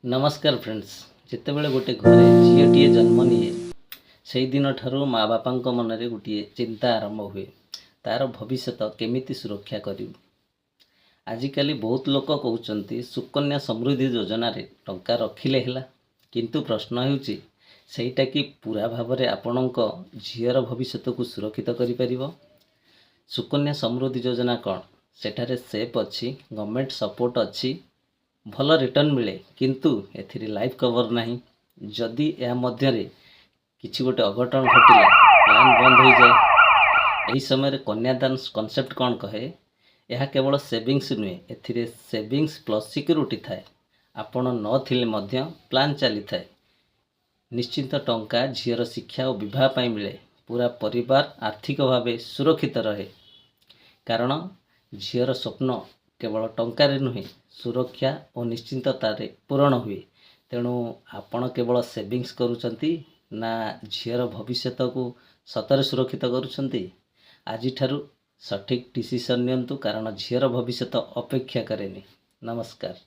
नमस्कार फ्रेंड्स। जितेबले गोटे घरे झीटीए जन्म निए से दिन ठारू माँ बापा मन में गोटे चिंता आरंभ हुए तार भविष्य केमिति सुरक्षा करूँ। आजिकल बहुत लोक कहते सुकन्या समृद्धि योजना रे टंका रखिले हैला, किंतु प्रश्न होउची सेटा कि पूरा भाव में आपण झीर भविष्य को सुरक्षित करिपरिबो। सुकन्या समृद्धि योजना कौन? सेठारे सेफ अच्छी, गवर्नमेंट सपोर्ट अच्छी, भल रिटर्न मिले, किंतु एथिरे लाइफ कवर नहीं। जदि या मध्यरे किछि गोटे अघटन घटिला, प्लान बंद हो जाए। यही समय कन्यादान कॉन्सेप्ट कौन कहे? यह केवल सेविंग्स नुहे, एथिरे सेविंग्स प्लस सिक्योरिटी थाए। आपण न थिले मध्य प्लान चली थाए। निश्चिंत टंका झीर शिक्षा और विवाह पाई मिले। पूरा परिवार आर्थिक भाव सुरक्षित रहे, कारण झीर स्वप्न केवल टंकार नुहे, सुरक्षा और निश्चिंततारे पूरण हुए। तेणु आपण केवल सेविंग्स करूचंती ना झीर भविष्य को सतरे सुरक्षित करूचंती? आज ठारू सठिक डिसीजन नियंतु, कारण झीर भविष्य अपेक्षा करेनी। नमस्कार।